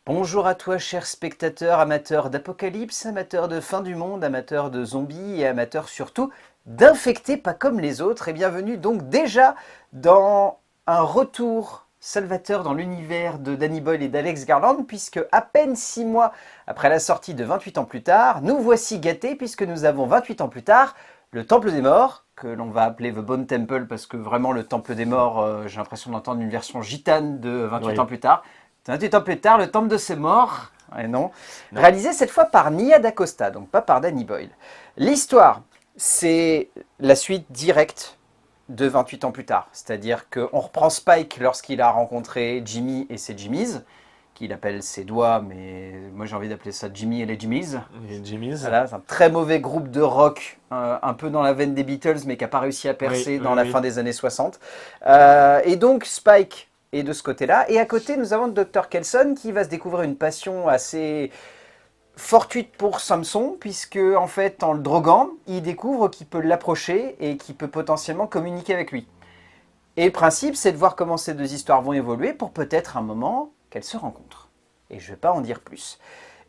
Bonjour à toi, cher spectateur, amateur d'apocalypse, amateur de fin du monde, amateur de zombies et amateur surtout d'infectés pas comme les autres. Et bienvenue donc déjà dans un retour salvateur dans l'univers de Danny Boyle et d'Alex Garland, puisque à peine 6 mois après la sortie de 28 ans plus tard, nous voici gâtés puisque nous avons 28 ans plus tard le Temple des Morts, que l'on va appeler The Bone Temple parce que vraiment le Temple des Morts, j'ai l'impression d'entendre une version gitane de 28 ans Oui. plus tard. 28 ans plus tard, le Temple de ses morts, ouais, non, Non. réalisé cette fois par Nia DaCosta, donc pas par Danny Boyle. L'histoire, c'est la suite directe de 28 ans plus tard. C'est-à-dire qu'on reprend Spike lorsqu'il a rencontré Jimmy et ses Jimmys, qu'il appelle ses doigts, mais moi j'ai envie d'appeler ça Jimmy et les Jimmys. Et Jimmy's. Voilà, c'est un très mauvais groupe de rock, un peu dans la veine des Beatles, mais qui n'a pas réussi à Oui, percer dans oui, la oui. fin des années 60. Et donc Spike est de ce côté-là. Et à côté, nous avons le Dr. Kelson qui va se découvrir une passion assez fortuite pour Samson, puisque en fait, en le droguant, il découvre qu'il peut l'approcher et qu'il peut potentiellement communiquer avec lui. Et le principe, c'est de voir comment ces deux histoires vont évoluer pour peut-être un moment qu'elles se rencontrent. Et je ne vais pas en dire plus.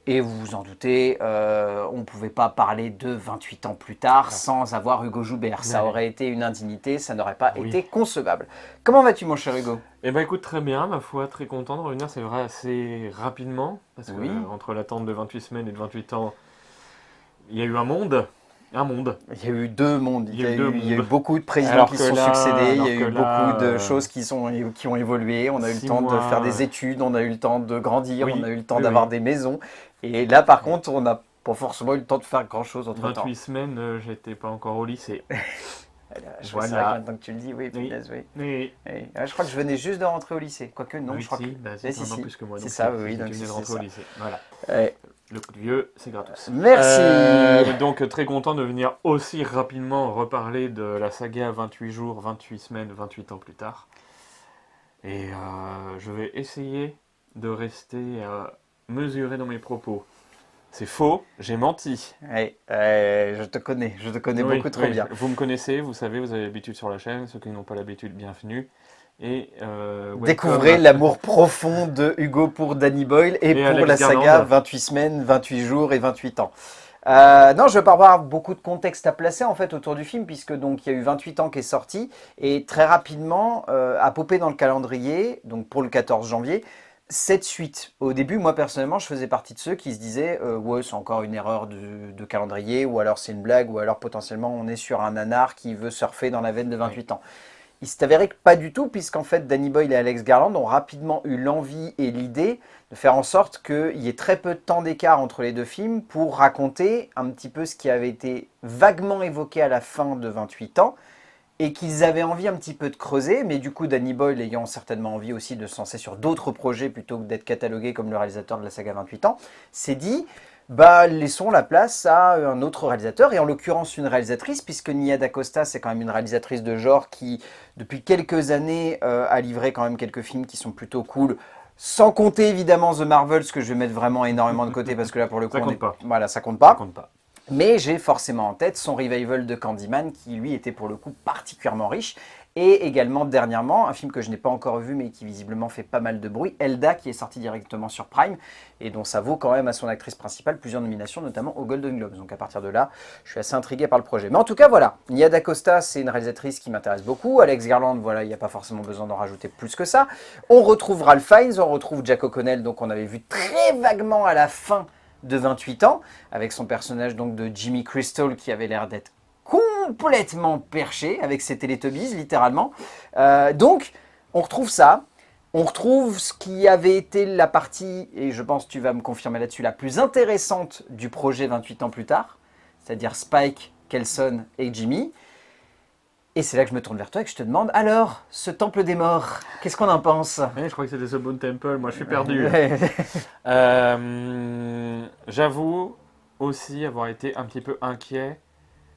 Et vous vous en doutez, on ne pouvait pas parler de 28 ans plus tard Non. sans avoir Hugo Joubert. Ça Ouais. aurait été une indignité, ça n'aurait pas Oui. été concevable. Comment vas-tu, mon cher Hugo? Eh ben écoute, très bien, ma foi, très content de revenir, c'est vrai, assez rapidement, parce que Oui. entre l'attente de 28 semaines et de 28 ans, il y a eu un monde. Un monde. Il y a eu deux mondes, Il y a eu deux il y a eu mondes. beaucoup de présidents Alors qui que se sont là, succédés, il y a alors que eu beaucoup là, de choses qui ont évolué, on a eu le 6 temps de faire mois. des études, on a eu le temps de grandir, on a Oui, eu le temps oui, d'avoir oui. des maisons. Et là, par contre, on n'a pas forcément eu le temps de faire grand-chose entre-temps. 28 semaines, j'étais pas encore au lycée. Je vois ça Voilà. maintenant que tu le dis, oui, Oui. punaise, oui. Oui. Oui. Je crois que je venais juste de rentrer au lycée. Quoique, non, je Oui, crois que. si, bah si, Eh, t'as un an plus que moi, c'est donc ça, si, oui, si, donc tu venais de c'est rentrer au ça. lycée. Voilà. Ouais. Le coup de vieux, c'est gratos. Merci. Donc très content de venir aussi rapidement reparler de la saga 28 jours, 28 semaines, 28 ans plus tard. Et je vais essayer de rester mesuré dans mes propos. C'est faux, j'ai menti. Ouais, je te connais Oui, beaucoup trop oui, bien. vous me connaissez, vous savez, vous avez l'habitude sur la chaîne. Ceux qui n'ont pas l'habitude, bienvenue. Et Découvrez welcome. l'amour profond de Hugo pour Danny Boyle et Et pour Alex la saga Garland. 28 semaines, 28 jours et 28 ans. Non, je vais pas avoir beaucoup de contexte à placer en fait autour du film puisque donc il y a eu 28 ans qui est sorti et très rapidement a popé dans le calendrier, donc pour le 14 janvier, cette suite. Au début, moi personnellement, je faisais partie de ceux qui se disaient ouais, c'est encore une erreur de calendrier ou alors c'est une blague ou alors potentiellement on est sur un nanar qui veut surfer dans la veine de Oui. 28 ans. Il s'est avéré que pas du tout, puisqu'en fait, Danny Boyle et Alex Garland ont rapidement eu l'envie et l'idée de faire en sorte qu'il y ait très peu de temps d'écart entre les deux films pour raconter un petit peu ce qui avait été vaguement évoqué à la fin de 28 ans et qu'ils avaient envie un petit peu de creuser, mais du coup, Danny Boyle ayant certainement envie aussi de se lancer sur d'autres projets plutôt que d'être catalogué comme le réalisateur de la saga 28 ans, s'est dit bah, laissons la place à un autre réalisateur, et en l'occurrence une réalisatrice, puisque Nia DaCosta, c'est quand même une réalisatrice de genre qui, depuis quelques années, a livré quand même quelques films qui sont plutôt cool, sans compter évidemment The Marvels, que je vais mettre vraiment énormément de côté, parce que là, pour le coup, Ça compte pas. voilà, ça compte Ça pas. compte pas. Mais j'ai forcément en tête son revival de Candyman, qui lui était pour le coup particulièrement riche. Et également dernièrement, un film que je n'ai pas encore vu, mais qui visiblement fait pas mal de bruit, Elda, qui est sorti directement sur Prime, et dont ça vaut quand même à son actrice principale plusieurs nominations, notamment aux Golden Globes. Donc à partir de là, je suis assez intrigué par le projet. Mais en tout cas, voilà, Nia DaCosta, c'est une réalisatrice qui m'intéresse beaucoup. Alex Garland, voilà, il n'y a pas forcément besoin d'en rajouter plus que ça. On retrouve Ralph Fiennes, on retrouve Jack O'Connell, donc on avait vu très vaguement à la fin de 28 ans, avec son personnage donc de Jimmy Crystal qui avait l'air d'être complètement perché avec ses Teletubbies, littéralement. Donc, on retrouve ça. On retrouve ce qui avait été la partie, et je pense que tu vas me confirmer là-dessus, la plus intéressante du projet 28 ans plus tard, c'est-à-dire Spike, Kelson et Jimmy. Et c'est là que je me tourne vers toi et que je te demande, alors, ce temple des morts, qu'est-ce qu'on en pense? Je crois que c'était The Bone Temple, moi je suis perdu. J'avoue aussi avoir été un petit peu inquiet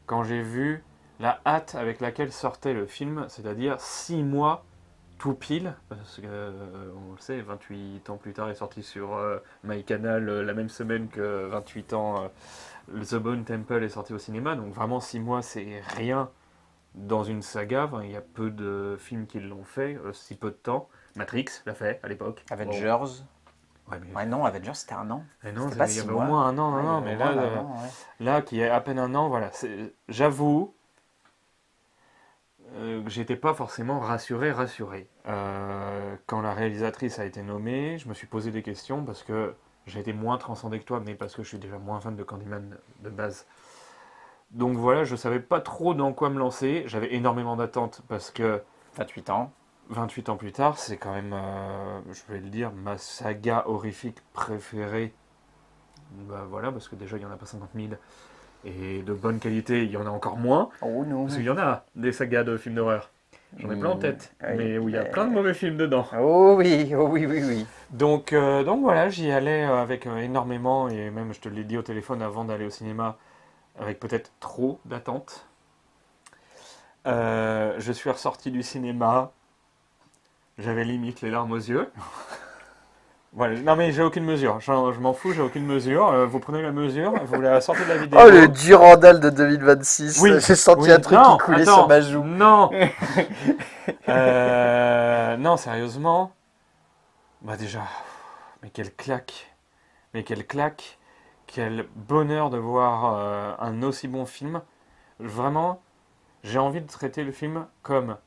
quand j'ai vu la hâte avec laquelle sortait le film, c'est-à-dire 6 mois tout pile, parce que on le sait, 28 ans plus tard est sorti sur MyCanal la même semaine que 28 ans The Bone Temple est sorti au cinéma, donc vraiment 6 mois c'est rien dans une saga, enfin, il y a peu de films qui l'ont fait, si peu de temps. Matrix l'a fait à l'époque. Bon, Avengers. Ouais, mais, Ouais, non, Avengers, c'était un an. mais non, C'était pas il y 6 avait au mois. moins un an, Ouais, il y non, avait mais au moins là, un an, ouais. là, qui est à peine un an, voilà. J'avoue que j'étais pas forcément rassuré. Quand la réalisatrice a été nommée, je me suis posé des questions parce que j'ai été moins transcendé que toi, mais parce que je suis déjà moins fan de Candyman de base. Donc voilà, je savais pas trop dans quoi me lancer. J'avais énormément d'attentes parce que 28 ans. 28 ans plus tard, c'est quand même, je vais le dire, ma saga horrifique préférée. Bah voilà, parce que déjà il y en a pas 50 000 et de bonne qualité, il y en a encore moins. Oh non. Parce qu'il y en a des sagas de films d'horreur. J'en ai plein en tête, Oui, mais où il y a mais- plein de mauvais films dedans. Oh oui, oh oui, oui, oui. Donc voilà, j'y allais avec énormément, et même je te l'ai dit au téléphone avant d'aller au cinéma, avec peut-être trop d'attentes. Je suis ressorti du cinéma, j'avais limite les larmes aux yeux. Voilà, non mais j'ai aucune mesure, je m'en fous, j'ai aucune mesure. Vous prenez la mesure, vous la sortez de la vidéo. Oh, le Durandal de 2026. Oui, J'ai senti oui, un truc non, qui coulait attends, sur ma joue. Non, non, sérieusement, bah déjà, mais quelle claque, mais quelle claque, quel bonheur de voir un aussi bon film. Vraiment, j'ai envie de traiter le film comme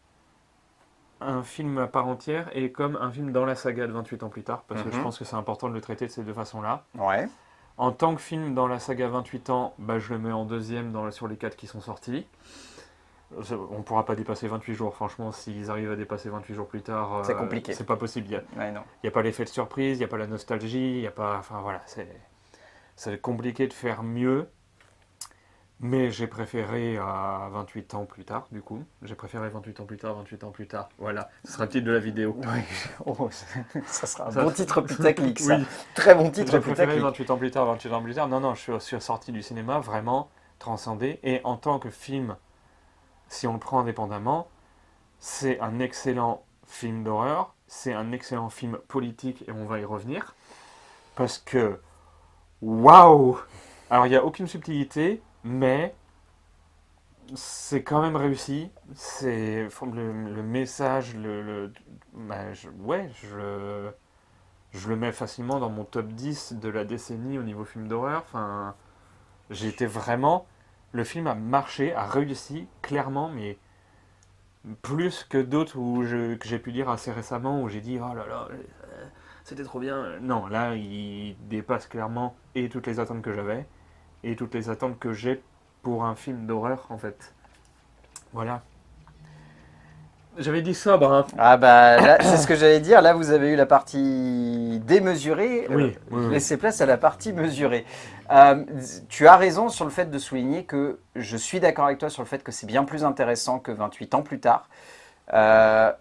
un film à part entière et comme un film dans la saga de 28 ans plus tard, parce que je pense que c'est important de le traiter de ces deux façons-là. Ouais. En tant que film dans la saga 28 ans, bah, je le mets en deuxième sur les 4 qui sont sortis. On ne pourra pas dépasser 28 jours, franchement, s'ils arrivent à dépasser 28 jours plus tard, C'est compliqué. c'est pas possible. Ouais, non. Il n'y a pas l'effet de surprise, il n'y a pas la nostalgie, il n'y a pas. Enfin voilà, c'est compliqué de faire mieux. Mais j'ai préféré à 28 ans plus tard, du coup. J'ai préféré 28 ans plus tard, 28 ans plus tard. Voilà, ce sera le titre de la vidéo. Oui. Oh, ça sera un Ça- bon titre putaclic, ça. Oui, Très bon titre j'ai préféré putaclic. 28 ans plus tard, 28 ans plus tard. Non, non, je suis sorti du cinéma vraiment transcendé. Et en tant que film, si on le prend indépendamment, c'est un excellent film d'horreur, c'est un excellent film politique, et on va y revenir. Parce que, waouh! Alors, il n'y a aucune subtilité, mais c'est quand même réussi. C'est le message, bah, je le mets facilement dans mon top 10 de la décennie au niveau film d'horreur. Enfin, j'étais vraiment. Le film a marché, a réussi, clairement, mais plus que d'autres que j'ai pu dire assez récemment, où j'ai dit oh là là, c'était trop bien. Non, là, il dépasse clairement et toutes les attentes que j'avais, et toutes les attentes que j'ai pour un film d'horreur, en fait. Voilà. J'avais dit sobre, hein. Ah bah là, c'est ce que j'allais dire. Là, vous avez eu la partie démesurée. Oui, oui. Laissez place à la partie mesurée. Tu as raison sur le fait de souligner que je suis d'accord avec toi sur le fait que c'est bien plus intéressant que 28 ans plus tard.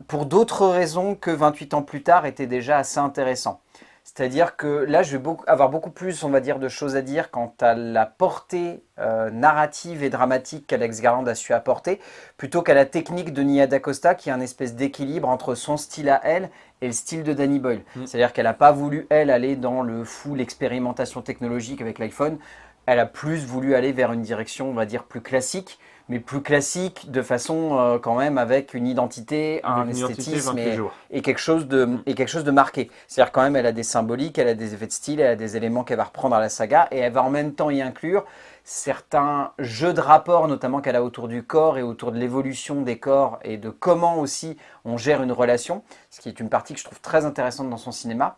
Pour d'autres raisons que 28 ans plus tard était déjà assez intéressant. C'est-à-dire que là, je vais avoir beaucoup plus, on va dire, de choses à dire quant à la portée narrative et dramatique qu'Alex Garland a su apporter, plutôt qu'à la technique de Nia DaCosta, qui est un espèce d'équilibre entre son style à elle et le style de Danny Boyle. C'est-à-dire qu'elle n'a pas voulu, elle, aller dans le full expérimentation technologique avec l'iPhone. Elle a plus voulu aller vers une direction, on va dire, plus classique, mais plus classique de façon quand même avec une identité, un esthétisme et quelque chose de marqué. C'est-à-dire quand même elle a des symboliques, elle a des effets de style, elle a des éléments qu'elle va reprendre à la saga et elle va en même temps y inclure certains jeux de rapport, notamment qu'elle a autour du corps et autour de l'évolution des corps et de comment aussi on gère une relation, ce qui est une partie que je trouve très intéressante dans son cinéma.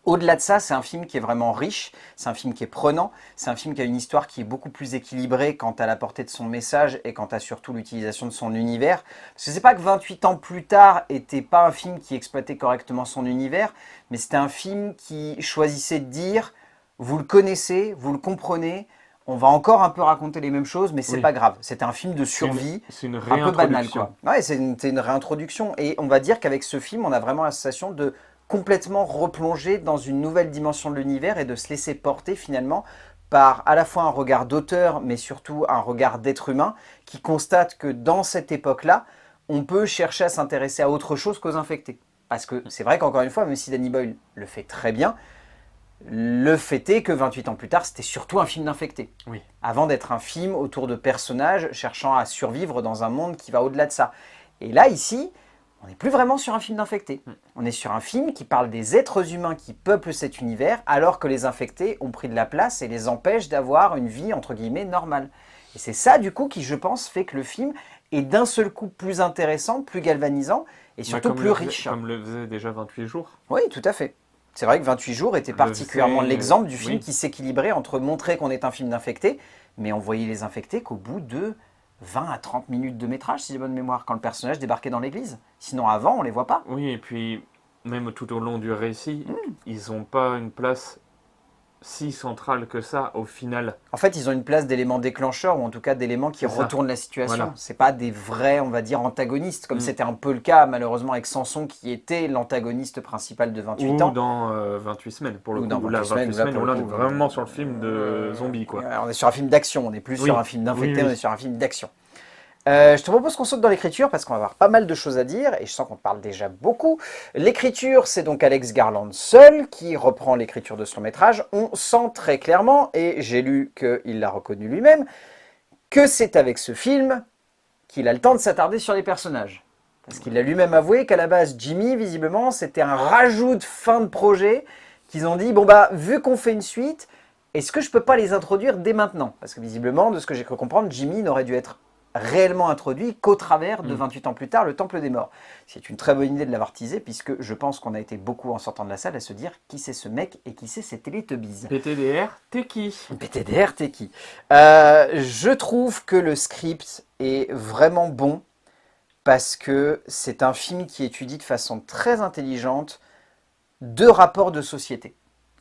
Au-delà de ça, c'est un film qui est vraiment riche, c'est un film qui est prenant, c'est un film qui a une histoire qui est beaucoup plus équilibrée quant à la portée de son message et quant à surtout l'utilisation de son univers. Parce que c'est pas que 28 ans plus tard était pas un film qui exploitait correctement son univers, mais c'était un film qui choisissait de dire vous le connaissez, vous le comprenez, on va encore un peu raconter les mêmes choses, mais c'est pas grave. C'était un film de survie, c'est une un peu banal, quoi. Ouais, c'est une réintroduction. Et on va dire qu'avec ce film, on a vraiment la sensation de complètement replonger dans une nouvelle dimension de l'univers et de se laisser porter finalement par à la fois un regard d'auteur, mais surtout un regard d'être humain qui constate que dans cette époque-là, on peut chercher à s'intéresser à autre chose qu'aux infectés. Parce que c'est vrai qu'encore une fois, même si Danny Boyle le fait très bien, le fait est que 28 ans plus tard, c'était surtout un film d'infectés. Oui. Avant d'être un film autour de personnages cherchant à survivre dans un monde qui va au-delà de ça. Et là, ici, on n'est plus vraiment sur un film d'infectés. On est sur un film qui parle des êtres humains qui peuplent cet univers, alors que les infectés ont pris de la place et les empêchent d'avoir une vie, entre guillemets, normale. Et c'est ça, du coup, qui, je pense, fait que le film est d'un seul coup plus intéressant, plus galvanisant et surtout plus riche. Comme le faisait déjà 28 jours. Oui, tout à fait. C'est vrai que 28 jours était particulièrement l'exemple du film qui s'équilibrait entre montrer qu'on est un film d'infectés, mais on voyait les infectés qu'au bout de 20 à 30 minutes de métrage, si j'ai bonne mémoire, quand le personnage débarquait dans l'église. Sinon, avant, on les voit pas. Oui, et puis, même tout au long du récit, ils n'ont pas une place si centrale que ça au final. En fait, ils ont une place d'éléments déclencheurs, ou en tout cas d'éléments qui retournent la situation. Voilà. C'est pas des vrais, on va dire, antagonistes, comme c'était un peu le cas, malheureusement, avec Samson, qui était l'antagoniste principal de 28 ans. Ou dans 28 semaines, pour le Ou coup. dans 28 semaines, là, pour où le là, on est coup, vraiment sur le film de zombies, quoi. On est sur un film d'action, on n'est plus sur un film d'infecté, on est sur un film d'action. Je te propose qu'on saute dans l'écriture parce qu'on va avoir pas mal de choses à dire et je sens qu'on parle déjà beaucoup. L'écriture, c'est donc Alex Garland seul qui reprend l'écriture de son métrage. On sent très clairement, et j'ai lu qu'il l'a reconnu lui-même, que c'est avec ce film qu'il a le temps de s'attarder sur les personnages. Parce qu'il a lui-même avoué qu'à la base, Jimmy, visiblement, c'était un rajout de fin de projet qu'ils ont dit, bon bah, vu qu'on fait une suite, est-ce que je peux pas les introduire dès maintenant? Parce que visiblement, de ce que j'ai cru comprendre, Jimmy n'aurait dû être réellement introduit qu'au travers de 28 ans plus tard, le Temple des Morts. C'est une très bonne idée de l'avoir teasé, puisque je pense qu'on a été beaucoup en sortant de la salle à se dire qui c'est ce mec et qui c'est ces Teletubbies. PTDR, t'es qui? PTDR, t'es qui? Je trouve que le script est vraiment bon, parce que c'est un film qui étudie de façon très intelligente deux rapports de société.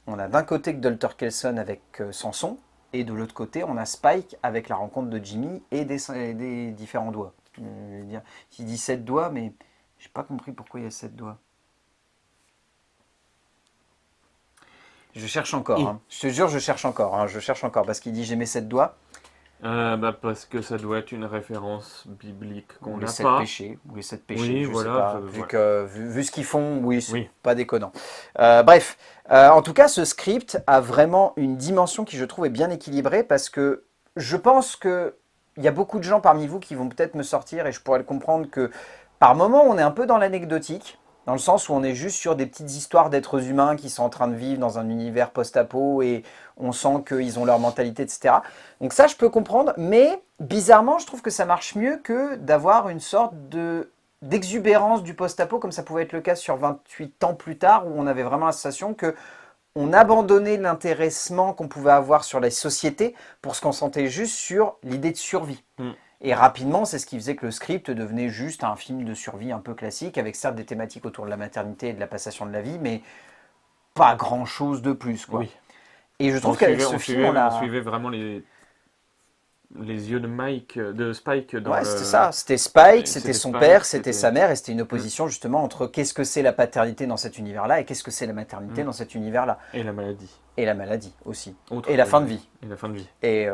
On a d'un côté Dr. Kelson avec Samson, et de l'autre côté, on a Spike avec la rencontre de Jimmy et des différents doigts. Il dit 7 doigts, mais j'ai pas compris pourquoi il y a 7 doigts. Je cherche encore. Hein. Je te jure, je cherche encore. Hein. Je cherche encore parce qu'il dit j'ai mes 7 doigts. Parce que ça doit être une référence biblique qu'on n'a pas. Ou les 7 péchés, oui, je voilà, sais pas. Vu ce qu'ils font, oui, c'est pas déconnant. En tout cas, ce script a vraiment une dimension qui, je trouve, est bien équilibrée parce que je pense qu'il y a beaucoup de gens parmi vous qui vont peut-être me sortir et je pourrais le comprendre que par moment, on est un peu dans l'anecdotique. Dans le sens où on est juste sur des petites histoires d'êtres humains qui sont en train de vivre dans un univers post-apo et on sent qu'ils ont leur mentalité, etc. Donc ça, je peux comprendre, mais bizarrement, je trouve que ça marche mieux que d'avoir une sorte d'exubérance du post-apo, comme ça pouvait être le cas sur 28 ans plus tard, où on avait vraiment la sensation qu'on abandonnait l'intéressement qu'on pouvait avoir sur les sociétés pour se concentrer juste sur l'idée de survie. Et rapidement, c'est ce qui faisait que le script devenait juste un film de survie un peu classique, avec certes des thématiques autour de la maternité et de la passation de la vie, mais pas grand-chose de plus, quoi. Oui. Et je trouve qu'avec ce film, on suivait vraiment les yeux de Spike dans ouais, c'était ça. C'était Spike, c'était son père, c'était sa mère, et c'était une opposition justement entre qu'est-ce que c'est la paternité dans cet univers-là et qu'est-ce que c'est la maternité dans cet univers-là. Et la maladie. Et la maladie aussi. Et la fin de vie. Et la fin de vie. Et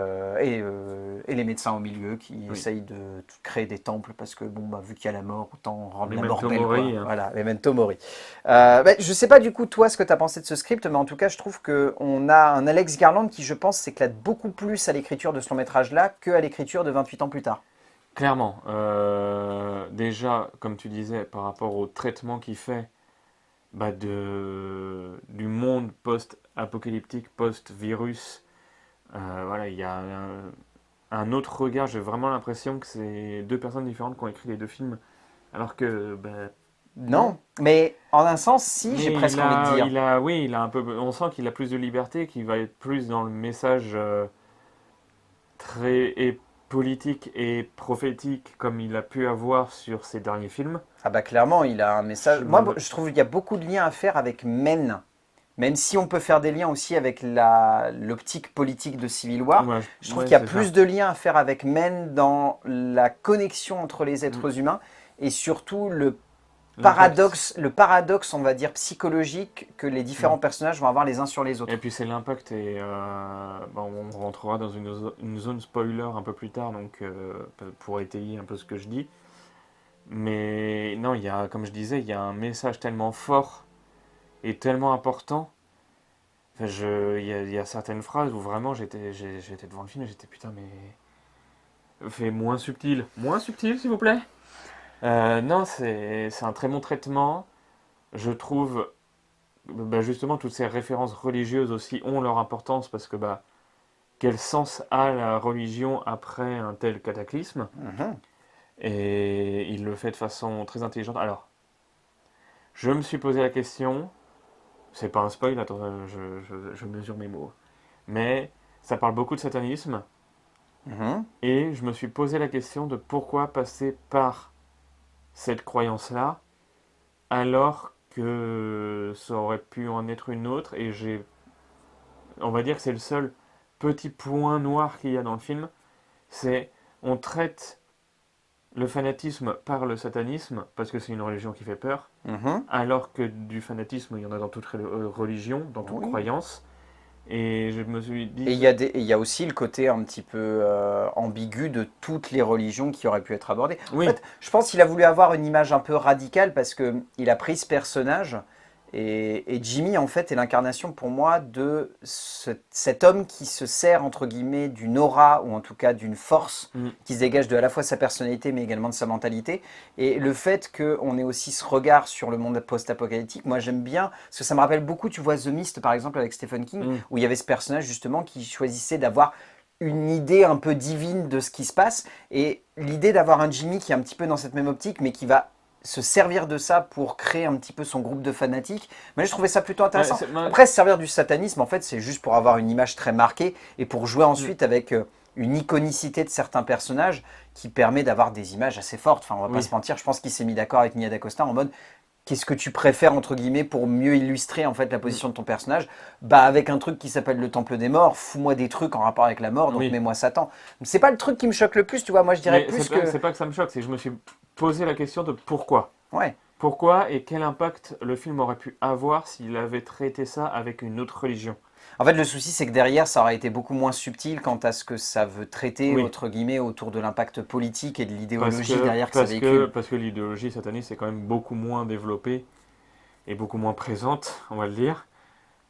les médecins au milieu qui essayent de créer des temples parce que, bon, bah, vu qu'il y a la mort, autant rendre la mort belle. Hein. Voilà, Memento Mori. Je sais pas du coup, toi, ce que tu as pensé de ce script, mais en tout cas, je trouve qu'on a un Alex Garland qui, je pense, s'éclate beaucoup plus à l'écriture de ce long-métrage-là qu'à l'écriture de 28 ans plus tard. Clairement. Déjà, comme tu disais, par rapport au traitement qu'il fait du monde post-apocalyptique, post-virus, voilà, il y a un autre regard. J'ai vraiment l'impression que c'est deux personnes différentes qui ont écrit les deux films, alors que... non, mais en un sens, si, j'ai presque envie de dire. Il a un peu, on sent qu'il a plus de liberté, qu'il va être plus dans le message très politique et prophétique comme il a pu avoir sur ses derniers films. Ah bah clairement, il a un message. Moi, je trouve qu'il y a beaucoup de liens à faire avec Men. Même si on peut faire des liens aussi avec l'optique politique de Civil War, je trouve qu'il y a plus de liens à faire avec Men dans la connexion entre les êtres humains et surtout le paradoxe, on va dire, psychologique que les différents personnages vont avoir les uns sur les autres. Et puis c'est l'impact, et on rentrera dans une zone spoiler un peu plus tard, donc pour étayer un peu ce que je dis. Mais non, comme je disais, il y a un message tellement fort et tellement important. Enfin, il y a certaines phrases où vraiment j'étais devant le film et j'étais putain, mais fais moins subtil s'il vous plaît. Non, c'est un très bon traitement. Je trouve, bah, justement, toutes ces références religieuses aussi ont leur importance parce que bah, quel sens a la religion après un tel cataclysme? Mhm. Et il le fait de façon très intelligente. Alors, je me suis posé la question, c'est pas un spoil, attends, je mesure mes mots, mais ça parle beaucoup de satanisme, Mhm. et je me suis posé la question de pourquoi passer par cette croyance-là alors que ça aurait pu en être une autre, et on va dire que c'est le seul petit point noir qu'il y a dans le film, c'est on traite le fanatisme par le satanisme, parce que c'est une religion qui fait peur, Mhm. alors que du fanatisme, il y en a dans toute religion, dans toute Oui. croyance. Et je me suis Et dit, il y a aussi le côté un petit peu ambigu de toutes les religions qui auraient pu être abordées. En oui, fait, je pense qu'il a voulu avoir une image un peu radicale parce que il a pris ce personnage et Jimmy, en fait, est l'incarnation pour moi de cet homme qui se sert, entre guillemets, d'une aura ou en tout cas d'une force mm, qui se dégage de à la fois sa personnalité mais également de sa mentalité. Et le fait qu'on ait aussi ce regard sur le monde post-apocalyptique, moi j'aime bien, parce que ça me rappelle beaucoup, tu vois, The Mist par exemple avec Stephen King, mm, où il y avait ce personnage justement qui choisissait d'avoir une idée un peu divine de ce qui se passe. Et l'idée d'avoir un Jimmy qui est un petit peu dans cette même optique, mais qui va se servir de ça pour créer un petit peu son groupe de fanatiques. Mais je trouvais ça plutôt ouais, intéressant. Après, se servir du satanisme, en fait, c'est juste pour avoir une image très marquée et pour jouer mm, ensuite avec une iconicité de certains personnages qui permet d'avoir des images assez fortes. Enfin, on va pas oui, se mentir, je pense qu'il s'est mis d'accord avec Nia d'Acosta en mode qu'est-ce que tu préfères entre guillemets pour mieux illustrer en fait la mm, position de ton personnage. Bah avec un truc qui s'appelle le Temple des Morts, fous-moi des trucs en rapport avec la mort, donc oui. mets-moi Satan. C'est pas le truc qui me choque le plus, tu vois. Moi je dirais Mais plus que c'est pas que ça me choque, c'est que je me suis posé la question de pourquoi. ouais. Pourquoi et quel impact le film aurait pu avoir s'il avait traité ça avec une autre religion. En fait le souci c'est que derrière ça aurait été beaucoup moins subtil quant à ce que ça veut traiter Oui, entre guillemets autour de l'impact politique et de l'idéologie derrière que ça véhicule. parce que l'idéologie sataniste est quand même beaucoup moins développée et beaucoup moins présente, on va le dire,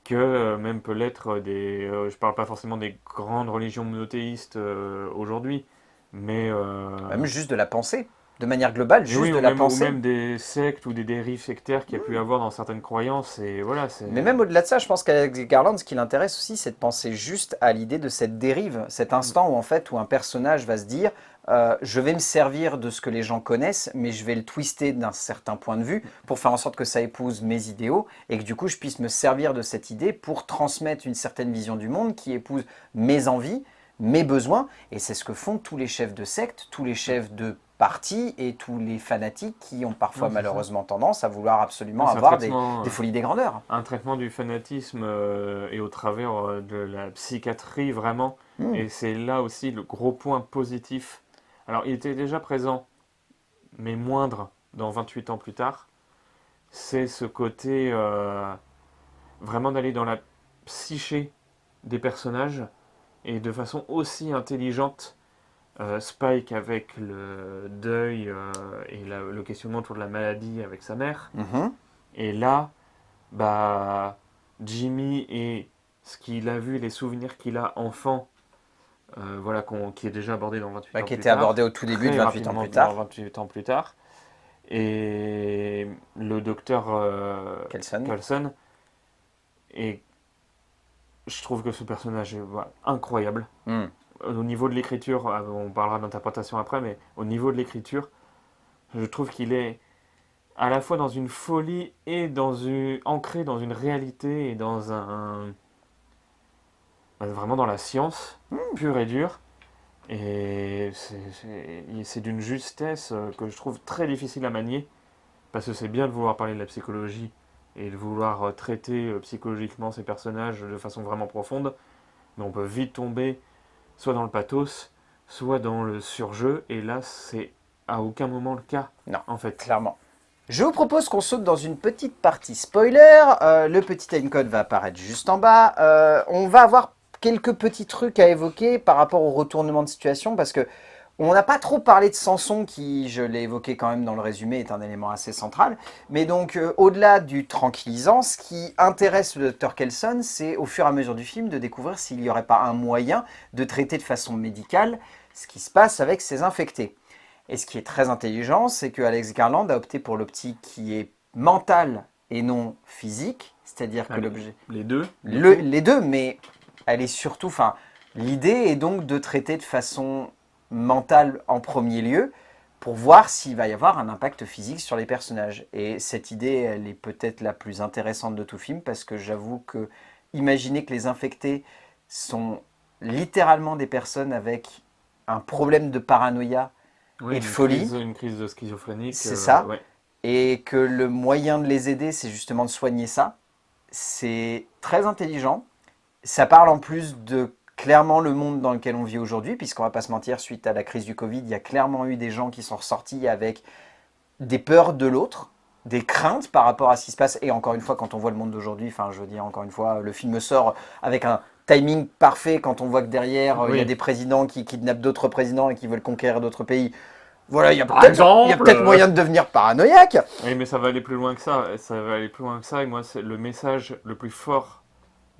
que même peut l'être je parle pas forcément des grandes religions monothéistes aujourd'hui, mais, Même juste de la pensée, de manière globale, mais oui, juste de la ou pensée. même des sectes ou des dérives sectaires qu'il y a pu avoir dans certaines croyances, et voilà, c'est... Mais même au-delà de ça, je pense qu'Alex Garland, ce qui l'intéresse aussi, c'est de penser juste à l'idée de cette dérive, cet instant où en fait où un personnage va se dire je vais me servir de ce que les gens connaissent, mais je vais le twister d'un certain point de vue pour faire en sorte que ça épouse mes idéaux et que du coup je puisse me servir de cette idée pour transmettre une certaine vision du monde qui épouse mes envies, mes besoins. Et c'est ce que font tous les chefs de secte, tous les chefs de partis et tous les fanatiques qui ont parfois Non, c'est ça. malheureusement tendance à vouloir Non, absolument c'est avoir des folies des grandeurs. un traitement du fanatisme et au travers de la psychiatrie vraiment. Hmm. Et c'est là aussi le gros point positif. Alors, il était déjà présent, mais moindre dans 28 ans plus tard. C'est ce côté vraiment d'aller dans la psyché des personnages et de façon aussi intelligente. Spike avec le deuil et le questionnement autour de la maladie avec sa mère. Mhm. Et là, bah, Jimmy et ce qu'il a vu, les souvenirs qu'il a enfant, voilà, qui est déjà abordé dans 28 Bah, ans qui plus était abordé tard, au tout début de très 28 ans rapidement plus dans tard. 28 ans plus tard. Et le docteur Kelson. Coulson, et je trouve que ce personnage est voilà, incroyable. Hmm. Au niveau de l'écriture, on parlera d'interprétation après, mais au niveau de l'écriture, je trouve qu'il est à la fois dans une folie et ancré dans une réalité et dans vraiment dans la science pure et dure. Et c'est d'une justesse que je trouve très difficile à manier, parce que c'est bien de vouloir parler de la psychologie et de vouloir traiter psychologiquement ces personnages de façon vraiment profonde, mais on peut vite tomber soit dans le pathos, soit dans le surjeu, et là c'est à aucun moment le cas, Non, en fait. clairement. Je vous propose qu'on saute dans une petite partie spoiler. Le petit timecode va apparaître juste en bas. On va avoir quelques petits trucs à évoquer par rapport au retournement de situation parce que on n'a pas trop parlé de Samson qui, je l'ai évoqué quand même dans le résumé, est un élément assez central. Mais donc, au-delà du tranquillisant, ce qui intéresse le Dr Kelson, c'est au fur et à mesure du film de découvrir s'il n'y aurait pas un moyen de traiter de façon médicale ce qui se passe avec ces infectés. Et ce qui est très intelligent, c'est que Alex Garland a opté pour l'optique qui est mentale et non physique, c'est-à-dire que Allez, l'objet... les deux. Les deux, mais elle est surtout... Enfin, l'idée est donc de traiter de façon mentale en premier lieu, pour voir s'il va y avoir un impact physique sur les personnages. Et cette idée, elle est peut-être la plus intéressante de tout film, parce que j'avoue que imaginer que les infectés sont littéralement des personnes avec un problème de paranoïa Oui, et de folie, une crise de schizophrénie. c'est ça, Ouais. et que le moyen de les aider, c'est justement de soigner ça, c'est très intelligent. Ça parle en plus de clairement le monde dans lequel on vit aujourd'hui, puisqu'on va pas se mentir, suite à la crise du Covid, il y a clairement eu des gens qui sont ressortis avec des peurs de l'autre, des craintes par rapport à ce qui se passe. Et encore une fois, quand on voit le monde d'aujourd'hui, enfin, je veux dire, encore une fois, le film sort avec un timing parfait quand on voit que derrière, il y a Oui. des présidents qui kidnappent d'autres présidents et qui veulent conquérir d'autres pays. Voilà, il y a Par peut-être exemple, moyen de devenir paranoïaque. Oui, mais ça va aller plus loin que ça. Ça va aller plus loin que ça. Et moi, c'est le message le plus fort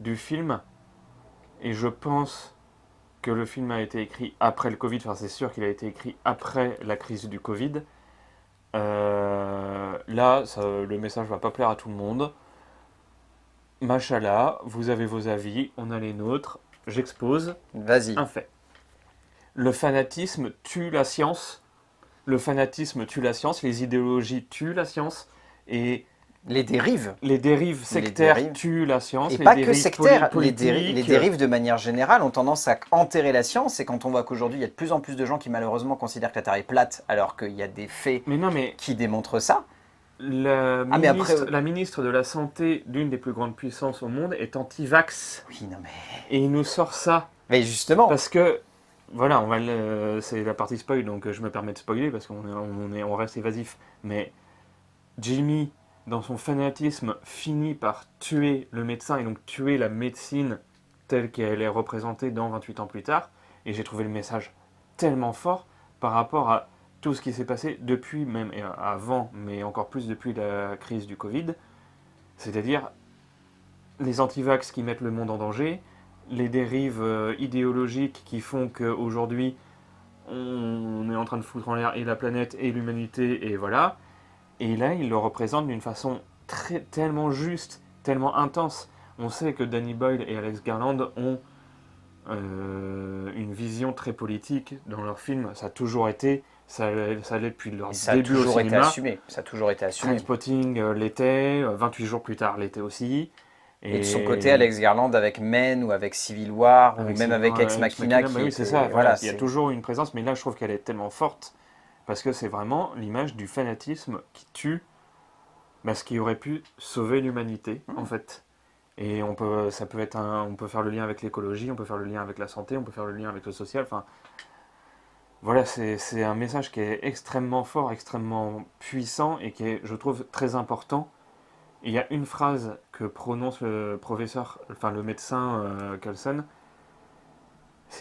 du film. Et je pense que le film a été écrit après le Covid. Enfin, c'est sûr qu'il a été écrit après la crise du Covid. Là, le message va pas plaire à tout le monde. Machallah, vous avez vos avis, on a les nôtres. J'expose Vas-y. un fait. Le fanatisme tue la science. Le fanatisme tue la science. Les idéologies tuent la science. Et Les dérives. les dérives sectaires dérives. tuent la science. Et les pas que dérives sectaires, politiques. les dérives de manière générale ont tendance à enterrer la science. Et quand on voit qu'aujourd'hui, il y a de plus en plus de gens qui malheureusement considèrent que la Terre est plate, alors qu'il y a des faits Mais non, mais qui démontrent ça. la Ah, mais ministre, après- la ministre de la Santé d'une des plus grandes puissances au monde est anti-vax. Oui, non mais... Et il nous sort ça. Mais justement, Parce que, voilà, c'est la partie spoil, donc je me permets de spoiler parce on reste évasif. Mais Jimmy, dans son fanatisme, finit par tuer le médecin et donc tuer la médecine telle qu'elle est représentée dans 28 ans plus tard. Et j'ai trouvé le message tellement fort par rapport à tout ce qui s'est passé depuis, même et avant, mais encore plus depuis la crise du Covid. C'est-à-dire les antivax qui mettent le monde en danger, les dérives idéologiques qui font qu'aujourd'hui on est en train de foutre en l'air et la planète et l'humanité, et voilà. Et là, il le représente d'une façon tellement juste, tellement intense. On sait que Danny Boyle et Alex Garland ont une vision très politique dans leurs films. Ça a toujours été, ça l'est depuis leur ça a début au toujours été cinéma. assumé. Ça a toujours été assumé. Trainspotting l'était, 28 jours plus tard l'était aussi. Et de son côté, Alex Garland avec Men ou avec Civil War, ou même avec Ex Machina, bah oui, c'est était- ça. voilà, il y a c'est- toujours une présence, mais là, je trouve qu'elle est tellement forte parce que c'est vraiment l'image du fanatisme qui tue ce qui aurait pu sauver l'humanité, en fait. Et on peut faire le lien avec l'écologie, on peut faire le lien avec la santé, on peut faire le lien avec le social. Enfin, voilà, c'est un message qui est extrêmement fort, extrêmement puissant et qui est, je trouve, très important. Et il y a une phrase que prononce le professeur, enfin le médecin Carlson,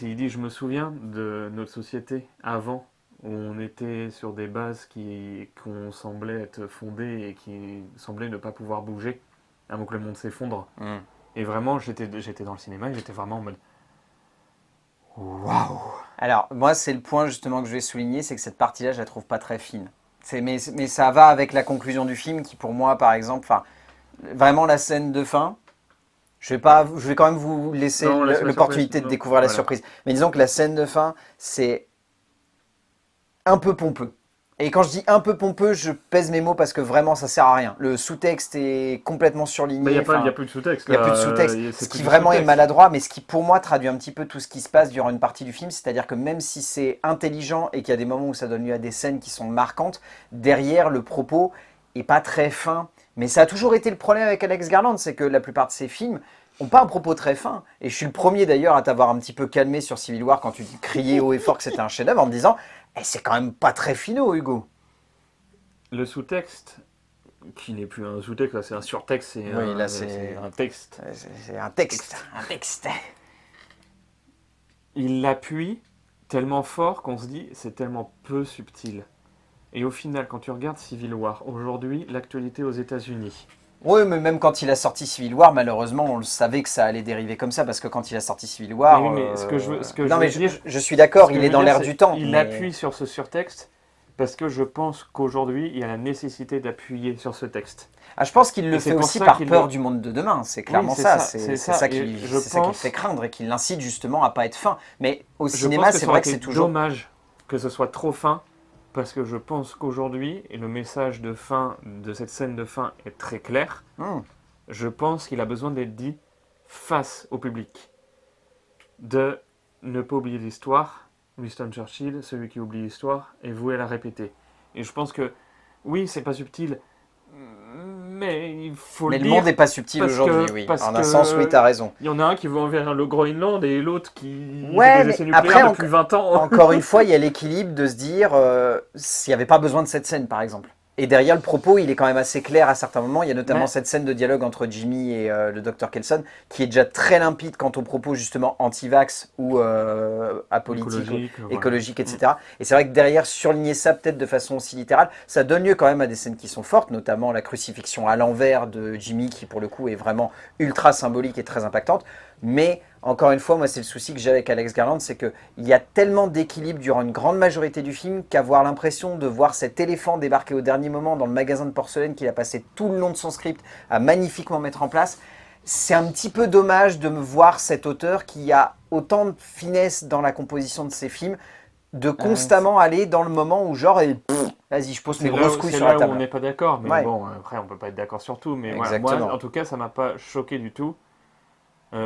il dit: je me souviens de notre société avant, où on était sur des bases qu'on semblait être fondées et qui semblaient ne pas pouvoir bouger avant que le monde s'effondre. Mm. Et vraiment, j'étais dans le cinéma et j'étais vraiment en mode waouh! Alors, moi, c'est le point justement que je vais souligner, c'est que cette partie-là, je la trouve pas très fine. Mais ça va avec la conclusion du film qui, pour moi, par exemple, enfin, vraiment la scène de fin, je vais quand même vous laisser Non, laisse la l'opportunité surprise. de découvrir la Voilà. surprise. Mais disons que la scène de fin, c'est un peu pompeux. Et quand je dis un peu pompeux, je pèse mes mots parce que vraiment, ça sert à rien. Le sous-texte est complètement surligné. Mais il n'y enfin, a plus de sous-texte. il n'y a là, plus de sous-texte, c'est ce plus qui du vraiment est sous-texte. maladroit, mais ce qui pour moi traduit un petit peu tout ce qui se passe durant une partie du film, c'est-à-dire que même si c'est intelligent et qu'il y a des moments où ça donne lieu à des scènes qui sont marquantes, derrière le propos est pas très fin. Mais ça a toujours été le problème avec Alex Garland, c'est que la plupart de ses films n'ont pas un propos très fin. Et je suis le premier d'ailleurs à t'avoir un petit peu calmé sur Civil War quand tu criais haut et fort que c'était un chef-d'œuvre en me disant c'est quand même pas très finaux, Hugo. Le sous-texte, qui n'est plus un sous-texte, là, c'est un surtexte, Oui, là, c'est un texte. C'est un texte. Un texte. Il l'appuie tellement fort qu'on se dit c'est tellement peu subtil. Et au final, quand tu regardes Civil War, aujourd'hui, l'actualité aux États-Unis. Oui, mais même quand il a sorti Civil War, malheureusement, on le savait que ça allait dériver comme ça, parce que quand il a sorti Civil War... Mais oui, mais ce que je veux non, mais dire, je suis d'accord, ce que il je est veux dans dire, l'air c'est du temps. Il mais- appuie sur ce surtexte parce que je pense qu'aujourd'hui, il y a la nécessité d'appuyer sur ce texte. Ah, je pense qu'il le Et c'est fait pour aussi ça par qu'il peur le- du monde de demain, c'est Oui, clairement c'est ça, ça, c'est c'est ça. ça Et qui c'est ça qui le fait craindre et qui l'incite justement à pas être fin. Mais au je pense cinéma, que c'est ça aurait vrai que été c'est toujours... dommage que ce soit trop fin, parce que je pense qu'aujourd'hui, et le message de fin de cette scène de fin est très clair, Hmm. je pense qu'il a besoin d'être dit face au public. De ne pas oublier l'histoire, Winston Churchill, celui qui oublie l'histoire, est voué à la répéter. Et je pense que, oui, c'est pas subtil, mais il faut Mais le le monde dire, n'est pas subtil parce aujourd'hui, que, oui. parce En un sens, oui, que t'as raison. il y en a un qui veut envers le Groenland et l'autre qui fait Ouais, des essais mais après, nucléaires depuis 20 ans. encore une fois, il y a l'équilibre de se dire s'il n'y avait pas besoin de cette scène, par exemple. Et derrière, le propos, il est quand même assez clair à certains moments. Il y a notamment Mais cette scène de dialogue entre Jimmy et le docteur Kelson, qui est déjà très limpide quant aux propos justement anti-vax ou apolitiques, écologique, voilà. écologiques, etc. Et c'est vrai que derrière, surligner ça peut-être de façon aussi littérale, ça donne lieu quand même à des scènes qui sont fortes, notamment la crucifixion à l'envers de Jimmy, qui pour le coup est vraiment ultra symbolique et très impactante. Mais encore une fois, moi, c'est le souci que j'ai avec Alex Garland, c'est qu'il y a tellement d'équilibre durant une grande majorité du film qu'avoir l'impression de voir cet éléphant débarquer au dernier moment dans le magasin de porcelaine qu'il a passé tout le long de son script à magnifiquement mettre en place, c'est un petit peu dommage de me voir cet auteur qui a autant de finesse dans la composition de ses films, de constamment aller dans le moment où genre, vas-y, je pose mes grosses couilles C'est sur la là où on table. n'est pas d'accord, mais Ouais, bon, après on peut pas être d'accord sur tout, mais voilà, moi exactement. en tout cas ça m'a pas choqué du tout.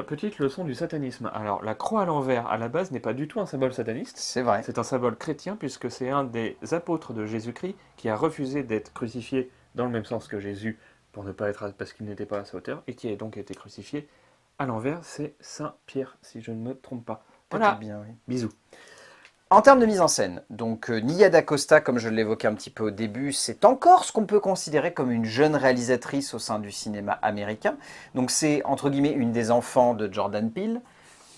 Petite leçon du satanisme. Alors la croix à l'envers à la base n'est pas du tout un symbole sataniste, C'est vrai. c'est un symbole chrétien puisque c'est un des apôtres de Jésus-Christ qui a refusé d'être crucifié dans le même sens que Jésus pour ne pas être parce qu'il n'était pas à sa hauteur et qui a donc été crucifié à l'envers, c'est Saint Pierre si je ne me trompe pas. Peut-être Voilà, bien, oui. bisous. En termes de mise en scène, donc Nia DaCosta, comme je l'évoquais un petit peu au début, c'est encore ce qu'on peut considérer comme une jeune réalisatrice au sein du cinéma américain. Donc c'est entre guillemets une des enfants de Jordan Peele.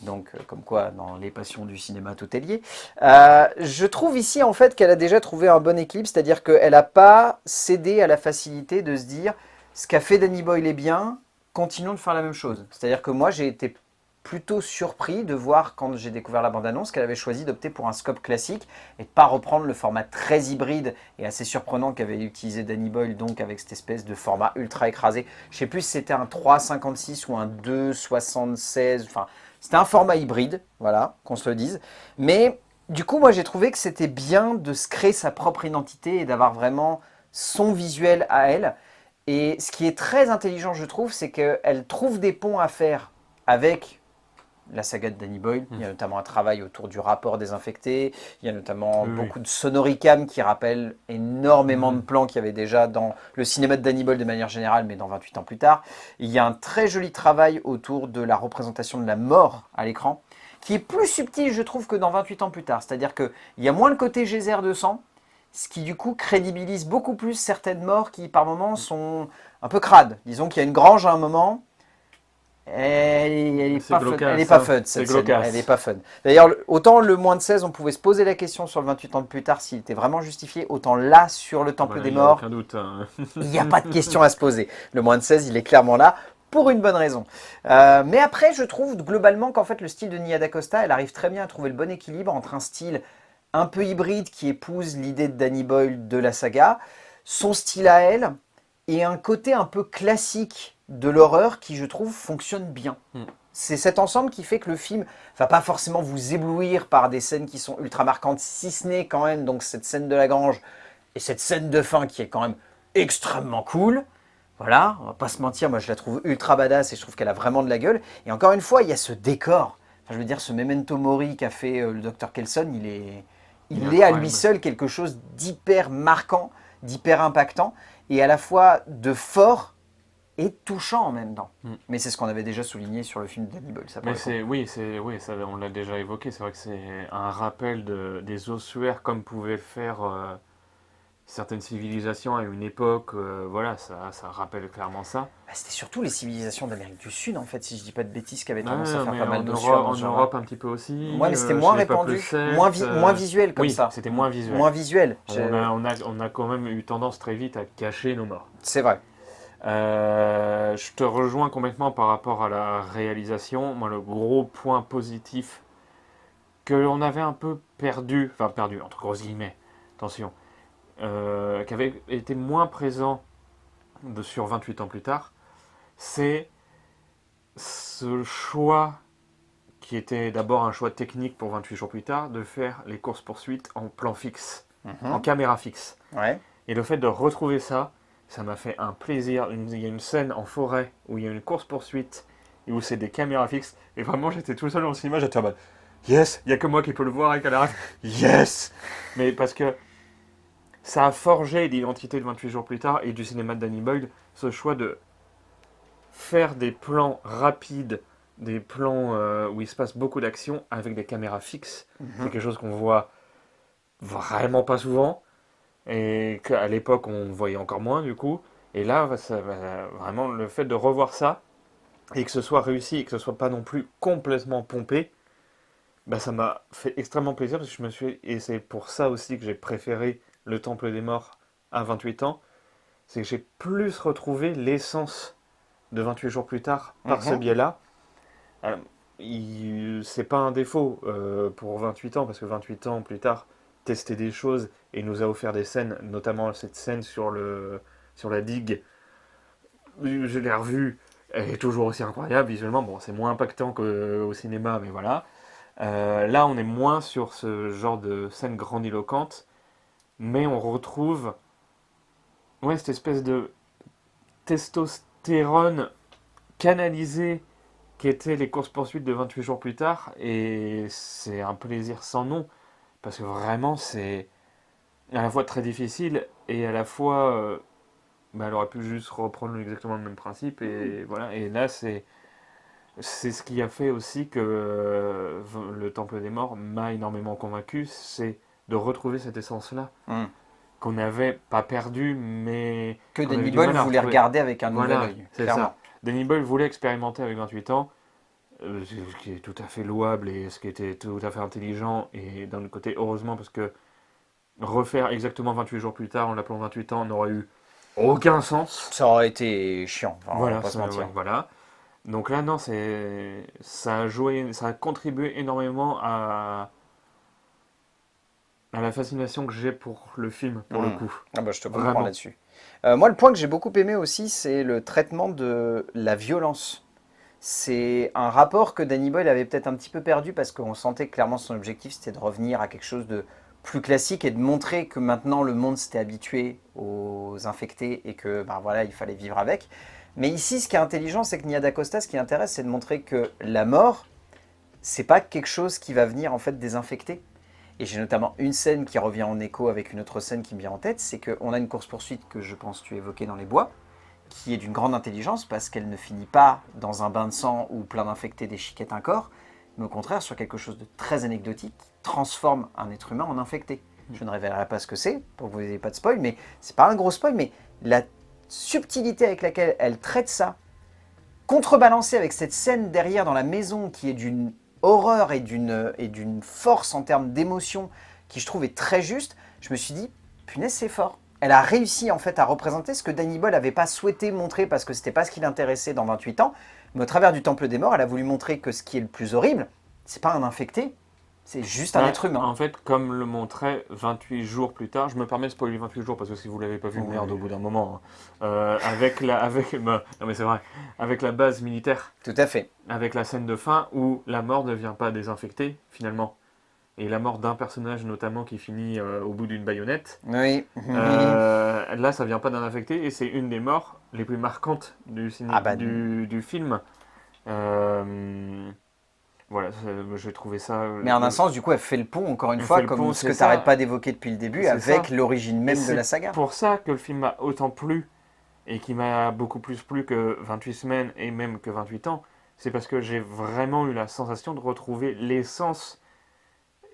Donc comme quoi dans les passions du cinéma tout est lié. Je trouve ici en fait qu'elle a déjà trouvé un bon équilibre, c'est-à-dire qu'elle n'a pas cédé à la facilité de se dire ce qu'a fait Danny Boyle est bien, continuons de faire la même chose. C'est-à-dire que moi j'ai été plutôt surpris de voir quand j'ai découvert la bande-annonce qu'elle avait choisi d'opter pour un scope classique et de pas reprendre le format très hybride et assez surprenant qu'avait utilisé Danny Boyle, donc avec cette espèce de format ultra écrasé. Je sais plus si c'était un 3,56 ou un 2,76, enfin c'était un format hybride, voilà, qu'on se le dise. Mais du coup, moi j'ai trouvé que c'était bien de se créer sa propre identité et d'avoir vraiment son visuel à elle. Et ce qui est très intelligent, je trouve, c'est qu'elle trouve des ponts à faire avec la saga de Danny Boyle. Il y a notamment un travail autour du rapport désinfecté. Il y a notamment Oui, oui. beaucoup de sonoricam qui rappellent énormément de Mhm. plans qu'il y avait déjà dans le cinéma de Danny Boyle de manière générale, mais dans 28 ans plus tard. Il y a un très joli travail autour de la représentation de la mort à l'écran, qui est plus subtil, je trouve, que dans 28 ans plus tard. C'est-à-dire qu'il y a moins le côté geyser de sang, ce qui du coup crédibilise beaucoup plus certaines morts qui par moments sont un peu crades. Disons qu'il y a une grange à un moment, elle est C'est pas fun. glaucasse, Elle est pas hein. fun, C'est cette scène. glaucace. Elle est pas fun. D'ailleurs, autant le moins de 16, on pouvait se poser la question sur le 28 ans de plus tard s'il était vraiment justifié, autant là, sur le Temple Voilà, des il n'y a Morts, aucun doute, hein. il n'y a pas de question à se poser. Le moins de 16, il est clairement là pour une bonne raison. Mais après, je trouve globalement qu'en fait, le style de Nia DaCosta, elle arrive très bien à trouver le bon équilibre entre un style un peu hybride qui épouse l'idée de Danny Boyle de la saga, son style à elle, et un côté un peu classique de l'horreur qui, je trouve, fonctionne bien. Mm. C'est cet ensemble qui fait que le film va pas forcément vous éblouir par des scènes qui sont ultra marquantes, si ce n'est quand même donc cette scène de la grange et cette scène de fin qui est quand même extrêmement cool. Voilà, on va pas se mentir, moi je la trouve ultra badass et je trouve qu'elle a vraiment de la gueule. Et encore une fois, il y a ce décor. Enfin, je veux dire, ce Memento Mori qu'a fait le Dr Kelson, il est à lui Incroyable. seul quelque chose d'hyper marquant, d'hyper impactant et à la fois de fort et touchant en même temps. Mm. Mais c'est ce qu'on avait déjà souligné sur le film de Danny Boyle, ça pour Mais le coup. oui, ça, on l'a déjà évoqué. C'est vrai que c'est un rappel des ossuaires comme pouvaient faire certaines civilisations à une époque. Voilà, ça rappelle clairement ça. Bah, c'était surtout les civilisations d'Amérique du Sud, en fait, si je dis pas de bêtises, qui avaient Ouais, tendance à faire mais pas mal en d'ossuaires Europe, dans en ce genre. Europe un petit peu aussi. Ouais, mais c'était Chez moins les peuples répandu, celtes, moins visuel comme oui, ça. c'était moins visuel. Moins visuel, On a quand même eu tendance très vite à cacher nos morts. c'est vrai. Je te rejoins complètement par rapport à la réalisation. Moi, le gros point positif que l'on avait un peu perdu, enfin perdu entre grosses guillemets, attention, qui avait été moins présent sur 28 ans plus tard, c'est ce choix qui était d'abord un choix technique pour 28 jours plus tard, de faire les courses-poursuites en plan fixe, en caméra fixe. Ouais. Et le fait de retrouver ça, ça m'a fait un plaisir. Il y a une scène en forêt où il y a une course-poursuite et où c'est des caméras fixes. Et vraiment, j'étais tout seul au cinéma, j'étais en mode yes, il n'y a que moi qui peux le voir avec la yes. Mais parce que ça a forgé l'identité de 28 jours plus tard et du cinéma de Danny Boyle, ce choix de faire des plans rapides, des plans où il se passe beaucoup d'action avec des caméras fixes. C'est quelque chose qu'on voit vraiment pas souvent et qu'à l'époque on voyait encore moins du coup. Et là, vraiment le fait de revoir ça et que ce soit réussi et que ce soit pas non plus complètement pompé, ça m'a fait extrêmement plaisir parce que et c'est pour ça aussi que j'ai préféré Le Temple des Morts à 28 ans, c'est que j'ai plus retrouvé l'essence de 28 jours plus tard par ce biais-là. C'est pas un défaut pour 28 ans, parce que 28 ans plus tard, testait des choses et nous a offert des scènes, notamment cette scène sur la digue. Je l'ai revue, elle est toujours aussi incroyable visuellement. Bon, c'est moins impactant qu'au cinéma, mais voilà. Là, on est moins sur ce genre de scène grandiloquente, mais on retrouve cette espèce de testostérone canalisée qui étaient les courses-poursuites de 28 jours plus tard, et c'est un plaisir sans nom, parce que vraiment c'est à la fois très difficile, et à la fois, elle aurait pu juste reprendre exactement le même principe, et voilà, et là c'est ce qui a fait aussi que le Temple des Morts m'a énormément convaincu, c'est de retrouver cette essence-là, qu'on n'avait pas perdue, mais Que qu'on avait Danny du Boyle mal à voulait retrouver. regarder avec un nouvel Voilà, œil, c'est clairement. ça. Danny Boyle voulait expérimenter avec 28 ans, ce qui est tout à fait louable et ce qui était tout à fait intelligent, et d'un autre côté, heureusement, parce que refaire exactement 28 jours plus tard en l'appelant 28 ans n'aurait eu aucun sens. Ça aurait été chiant, enfin, on va Voilà, pas se mentir. voilà. Donc là, non, ça a contribué énormément à la fascination que j'ai pour le film, pour le coup. Ah bah, je te comprends Vraiment. là-dessus. Moi, le point que j'ai beaucoup aimé aussi, c'est le traitement de la violence. C'est un rapport que Danny Boyle avait peut-être un petit peu perdu parce qu'on sentait clairement son objectif, c'était de revenir à quelque chose de plus classique et de montrer que maintenant le monde s'était habitué aux infectés et que voilà, il fallait vivre avec. Mais ici, ce qui est intelligent, c'est que Nia DaCosta, ce qui intéresse, c'est de montrer que la mort, c'est pas quelque chose qui va venir en fait désinfecter. Et j'ai notamment une scène qui revient en écho avec une autre scène qui me vient en tête, c'est qu'on a une course-poursuite que je pense tu évoquais dans les bois, qui est d'une grande intelligence parce qu'elle ne finit pas dans un bain de sang où plein d'infectés déchiquettent un corps, mais au contraire sur quelque chose de très anecdotique qui transforme un être humain en infecté. Je ne révélerai pas ce que c'est pour que vous n'ayez pas de spoil, mais c'est pas un gros spoil, mais la subtilité avec laquelle elle traite ça, contrebalancée avec cette scène derrière dans la maison qui est d'une horreur et d'une force en termes d'émotion qui je trouve est très juste, je me suis dit, punaise c'est fort. Elle a réussi en fait à représenter ce que Danny Boyle n'avait pas souhaité montrer parce que c'était pas ce qui l'intéressait dans 28 ans, mais au travers du Temple des Morts, elle a voulu montrer que ce qui est le plus horrible, c'est pas un infecté, c'est juste un être humain. En fait, comme le montrait 28 jours plus tard, je me permets de spoiler 28 jours parce que si vous l'avez pas vu, merde, au bout d'un moment, non mais c'est vrai, avec la base militaire, Tout à fait. avec la scène de fin où la mort ne vient pas désinfecter finalement, et la mort d'un personnage notamment qui finit au bout d'une baïonnette. Oui. Là, ça vient pas d'un infecté et c'est une des morts les plus marquantes du film. Voilà, j'ai trouvé ça. Mais en un sens, du coup, elle fait le pont, encore une Elle fois, fait le comme pont, ce c'est que tu ça. n'arrêtes pas d'évoquer depuis le début, C'est avec ça. l'origine même Et de la c'est saga. pour ça que le film m'a autant plu et qui m'a beaucoup plus plu que 28 semaines et même que 28 ans. C'est parce que j'ai vraiment eu la sensation de retrouver l'essence,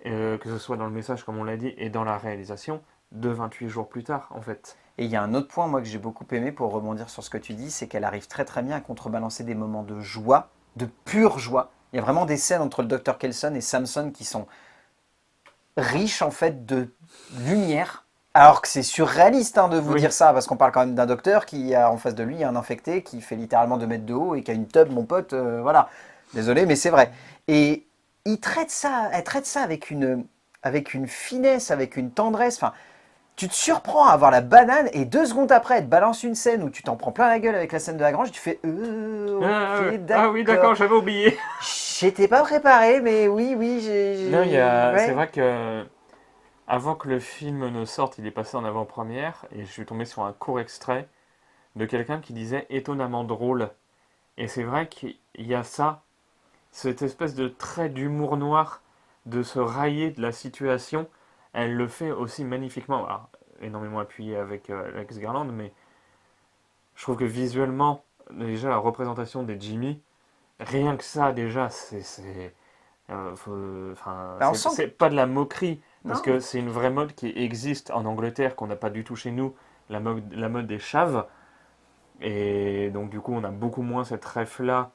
que ce soit dans le message, comme on l'a dit, et dans la réalisation, de 28 jours plus tard, en fait. Et il y a un autre point, moi, que j'ai beaucoup aimé pour rebondir sur ce que tu dis, c'est qu'elle arrive très très bien à contrebalancer des moments de joie, de pure joie. Il y a vraiment des scènes entre le Dr. Kelson et Samson qui sont riches en fait de lumière. Alors que c'est surréaliste de vous dire ça, parce qu'on parle quand même d'un docteur qui a en face de lui un infecté qui fait littéralement 2 mètres de haut et qui a une tub, mon pote, voilà. Désolé, mais c'est vrai. Et elle traite ça avec une finesse, avec une tendresse. Enfin, tu te surprends à avoir la banane et 2 secondes après, elle te balance une scène où tu t'en prends plein la gueule avec la scène de la grange, tu fais ok, Ah oui, d'accord, j'avais oublié. J'étais pas préparé, mais oui, Non, c'est ouais. vrai que avant que le film ne sorte, il est passé en avant-première et je suis tombé sur un court extrait de quelqu'un qui disait étonnamment drôle. Et c'est vrai qu'il y a ça, cette espèce de trait d'humour noir, de se railler de la situation. Elle le fait aussi magnifiquement. Alors, énormément appuyé avec Alex Garland, mais je trouve que visuellement, déjà la représentation des Jimmy, rien que ça, déjà, Bah, on sent c'est pas de la moquerie, que... parce Non. que c'est une vraie mode qui existe en Angleterre, qu'on n'a pas du tout chez nous, la mode des chaves. Et donc, du coup, on a beaucoup moins cette ref-là.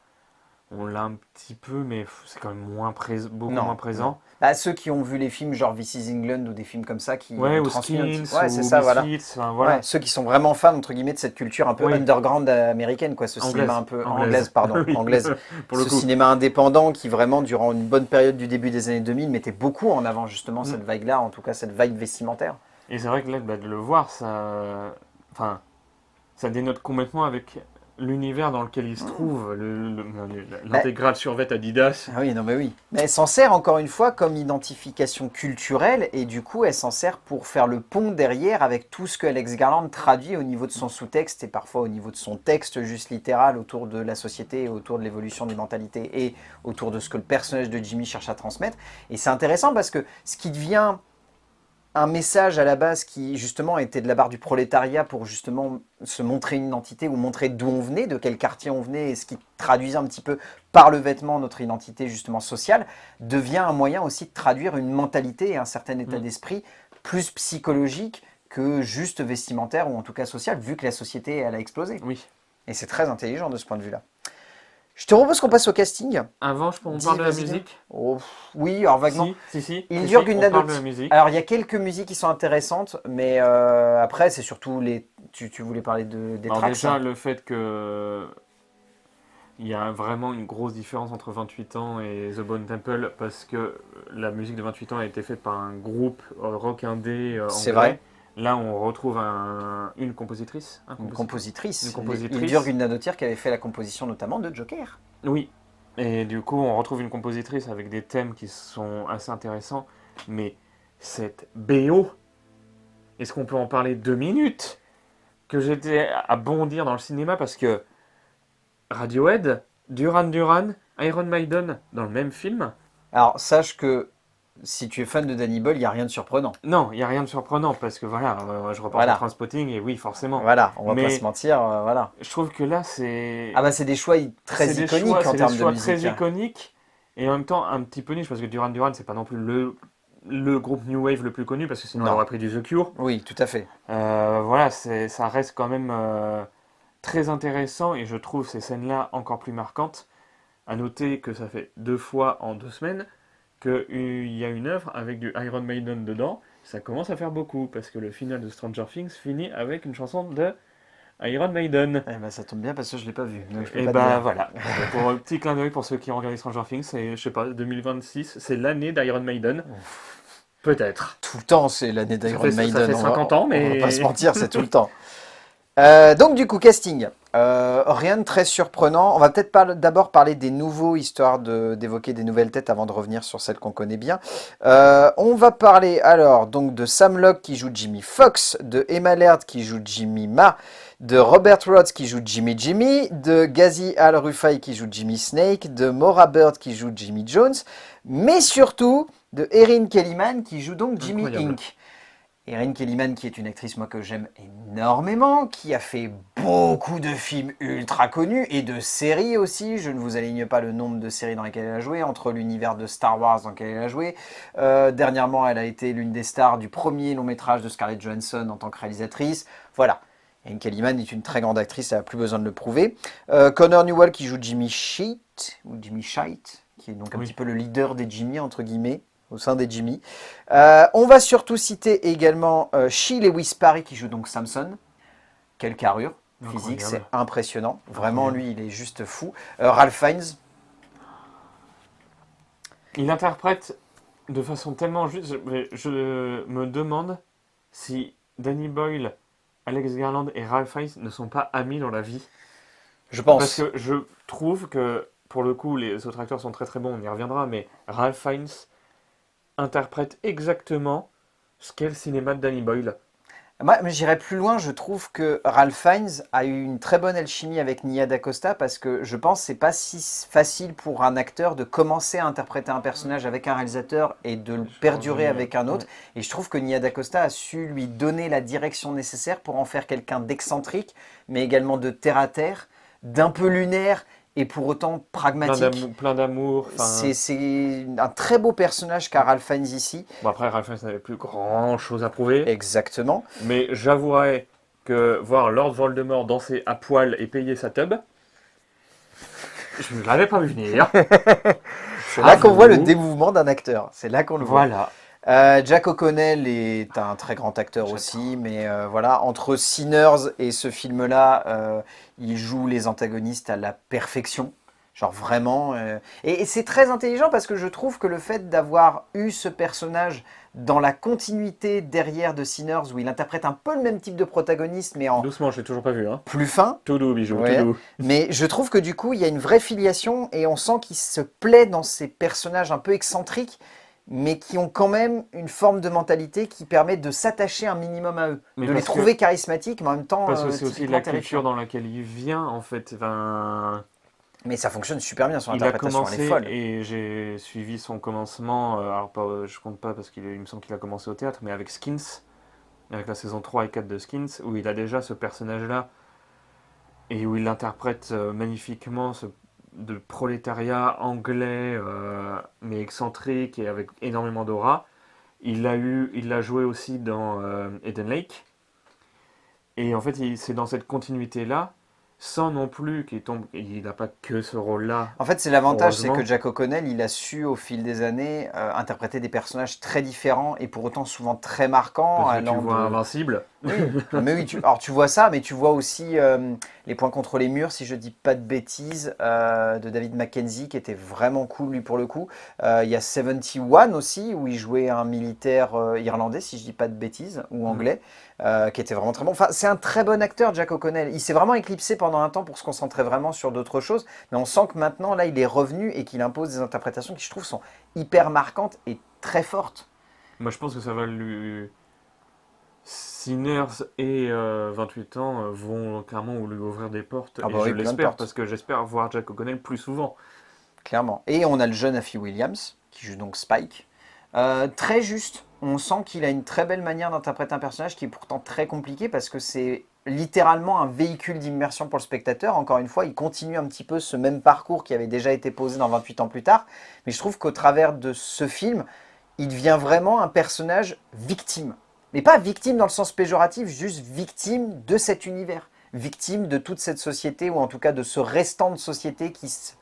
On l'a un petit peu, mais c'est quand même beaucoup moins Non. présent. Bah, ceux qui ont vu les films genre This is England ou des films comme ça qui Ouais, ont ou transmis un petit... Skins, Ouais, c'est ou ça, voilà. Misfits, enfin Ouais, voilà. ceux qui sont vraiment fans, entre guillemets, de cette culture un peu Oui, underground américaine, quoi, ce cinéma un anglaise, peu... Anglaise, anglaise. pardon, Oui, anglaise. pour le Ce coup. cinéma indépendant qui vraiment, durant une bonne période du début des années 2000, mettait beaucoup en avant justement Mm. cette vague-là, en tout cas cette vague vestimentaire. Et c'est vrai que là, bah, de le voir, enfin, ça dénote complètement avec l'univers dans lequel il se Mmh. trouve, Bah, l'intégrale survêt Adidas. ah oui, non mais oui. Mais elle s'en sert encore une fois comme identification culturelle et du coup elle s'en sert pour faire le pont derrière avec tout ce que Alex Garland traduit au niveau de son sous-texte et parfois au niveau de son texte juste littéral autour de la société, autour de l'évolution des mentalités et autour de ce que le personnage de Jimmy cherche à transmettre. Et c'est intéressant parce que ce qui devient un message à la base qui justement était de la part du prolétariat pour justement se montrer une identité ou montrer d'où on venait, de quel quartier on venait et ce qui traduisait un petit peu par le vêtement notre identité justement sociale, devient un moyen aussi de traduire une mentalité et un certain état Mm. d'esprit plus psychologique que juste vestimentaire ou en tout cas social vu que la société elle a explosé. Oui. Et c'est très intelligent de ce point de vue-là. Je te propose qu'on passe au casting. Avant, on Dis, parle de la vas-y, dis. musique. Oh, oui, alors vaguement. Il Si, dure une on parle de Gunnadotti. la musique. Alors, il y a quelques musiques qui sont intéressantes, mais après, c'est surtout les. Tu voulais parler des Alors tracks, déjà, hein. le fait que il y a vraiment une grosse différence entre 28 ans et The Bone Temple parce que la musique de 28 ans a été faite par un groupe rock indé C'est vrai. anglais. Là, on retrouve une compositrice, Une une compositrice. compositrice. Hildur Guðnadóttir qui avait fait la composition notamment de Joker. Oui. Et du coup, on retrouve une compositrice avec des thèmes qui sont assez intéressants. Mais cette BO, est-ce qu'on peut en parler 2 minutes? Que j'étais à bondir dans le cinéma parce que Radiohead, Duran Duran, Iron Maiden dans le même film. Alors, sache que si tu es fan de Danny Boyle, il n'y a rien de surprenant. Non, il n'y a rien de surprenant parce que voilà, je repense à Voilà. Trainspotting et oui, forcément. Voilà, on va pas se Mais mentir, voilà. je trouve que là, c'est Ah bah, c'est des choix très c'est des iconiques choix, en c'est des termes de choix très musique, hein. iconiques et en même temps un petit peu niche parce que Duran Duran, c'est pas non plus le groupe New Wave le plus connu parce que sinon elle Non. aurait pris du The Cure. Oui, tout à fait. Voilà, ça reste quand même très intéressant et je trouve ces scènes-là encore plus marquantes. À noter que ça fait 2 fois en 2 semaines qu'il y a une œuvre avec du Iron Maiden dedans. Ça commence à faire beaucoup parce que le final de Stranger Things finit avec une chanson de Iron Maiden. Eh ben, ça tombe bien parce que je l'ai pas vu, donc je peux Et pas te bah dire. voilà, pour un petit clin d'œil pour ceux qui ont regardé Stranger Things, c'est, je sais pas, 2026, c'est l'année d'Iron Maiden. Peut-être. Tout le temps, c'est l'année d'Iron Ça Maiden. fait 50 ans, On va pas se mais. mentir, c'est tout le temps. Donc du coup, casting. Rien de très surprenant. On va peut-être d'abord parler des nouveaux, histoire d'évoquer des nouvelles têtes avant de revenir sur celles qu'on connaît bien. On va parler alors donc de Sam Locke qui joue Jimmy Fox, de Emma Laird qui joue Jimmy Ma, de Robert Rhodes qui joue Jimmy Jimmy, de Ghazi Al-Rufai qui joue Jimmy Snake, de Maura Bird qui joue Jimmy Jones, mais surtout de Erin Kellyman qui joue donc Jimmy Incroyable. Inc. Erin Kellyman, qui est une actrice moi que j'aime énormément, qui a fait beaucoup de films ultra connus et de séries aussi. Je ne vous aligne pas le nombre de séries dans lesquelles elle a joué, entre l'univers de Star Wars dans lequel elle a joué. Dernièrement, elle a été l'une des stars du premier long métrage de Scarlett Johansson en tant que réalisatrice. Voilà. Erin Kellyman est une très grande actrice, elle n'a plus besoin de le prouver. Connor Newell qui joue Jimmy Sheet, ou Jimmy Shite, qui est donc un Oui. petit peu le leader des Jimmy, entre guillemets, au sein des Jimmy. On va surtout citer également Shea Lewis Parry qui joue donc Samson. Quelle carrure physique, c'est Incroyable. impressionnant. Vraiment, Incroyable. lui, il est juste fou. Ralph Fiennes, Il interprète de façon tellement juste. Je me demande si Danny Boyle, Alex Garland et Ralph Fiennes ne sont pas amis dans la vie. Je Parce pense. que je trouve que, pour le coup, les autres acteurs sont très très bons, on y reviendra, mais Ralph Fiennes interprète exactement ce qu'est le cinéma de Danny Boyle. Moi, mais j'irais plus loin, je trouve que Ralph Fiennes a eu une très bonne alchimie avec Nia DaCosta parce que je pense que c'est pas si facile pour un acteur de commencer à interpréter un personnage avec un réalisateur et de le Je pense perdurer génial. avec un autre. Et je trouve que Nia DaCosta a su lui donner la direction nécessaire pour en faire quelqu'un d'excentrique, mais également de terre à terre, d'un peu lunaire et pour autant pragmatique. Plein d'amour. C'est un très beau personnage qu'a Ralph Fiennes ici. Bon, après, Ralph Fiennes n'avait plus grand chose à prouver. Exactement. Mais j'avouerai que voir Lord Voldemort danser à poil et payer sa tub, je ne l'avais pas vu venir. C'est là qu'on voit le dévouement d'un acteur. C'est là qu'on le voit. Voilà. Jack O'Connell est un très grand acteur J'adore. aussi, mais voilà, entre Sinners et ce film-là, il joue les antagonistes à la perfection. Genre vraiment. Et c'est très intelligent parce que je trouve que le fait d'avoir eu ce personnage dans la continuité derrière de Sinners, où il interprète un peu le même type de protagoniste, mais en Doucement, je l'ai toujours pas vu. Hein. plus fin, Tout doux, bijou, ouais. tout doux. Mais je trouve que du coup, il y a une vraie filiation et on sent qu'il se plaît dans ces personnages un peu excentriques, mais qui ont quand même une forme de mentalité qui permet de s'attacher un minimum à eux. Mais De les parce que- trouver charismatiques, mais en même temps Parce que c'est aussi typiquement la culture terrifiants. dans laquelle il vient, en fait. Enfin, Mais ça fonctionne super bien, son il a interprétation, elle est commencé folle. et j'ai suivi son commencement. Alors, je compte pas parce qu'il me semble qu'il a commencé au théâtre, mais avec Skins, avec la saison 3 et 4 de Skins, où il a déjà ce personnage-là et où il l'interprète magnifiquement, de prolétariat anglais, mais excentrique et avec énormément d'aura. Il l'a joué aussi dans Eden Lake. Et en fait, c'est dans cette continuité-là, sans non plus qu'il tombe. Il n'a pas que ce rôle-là, En fait, c'est l'avantage, c'est que heureusement. Jack O'Connell, il a su au fil des années interpréter des personnages très différents et pour autant souvent très marquants, Parce que tu allant vois de... Invincible. Oui, non, mais oui, alors tu vois ça, mais tu vois aussi Les Points contre les murs, si je dis pas de bêtises, de David Mackenzie, qui était vraiment cool lui pour le coup. Il y a 71 aussi, où il jouait un militaire irlandais, si je dis pas de bêtises, ou anglais, qui était vraiment très bon. Enfin, c'est un très bon acteur, Jack O'Connell. Il s'est vraiment éclipsé pendant un temps pour se concentrer vraiment sur d'autres choses, mais on sent que maintenant, là, il est revenu et qu'il impose des interprétations qui, je trouve, sont hyper marquantes et très fortes. Moi, je pense que ça va lui. Sinners et 28 ans vont clairement lui ouvrir des portes. Ah Et bah je oui, plein de l'espère, portes. parce que j'espère voir Jack O'Connell plus souvent. Clairement. Et on a le jeune Afi Williams, qui joue donc Spike. Très juste, on sent qu'il a une très belle manière d'interpréter un personnage qui est pourtant très compliqué parce que c'est littéralement un véhicule d'immersion pour le spectateur. Encore une fois, il continue un petit peu ce même parcours qui avait déjà été posé dans 28 ans plus tard. Mais je trouve qu'au travers de ce film, il devient vraiment un personnage victime. Mais pas victime dans le sens péjoratif, juste victime de cet univers. Victime de toute cette société, ou en tout cas de ce restant de société qui se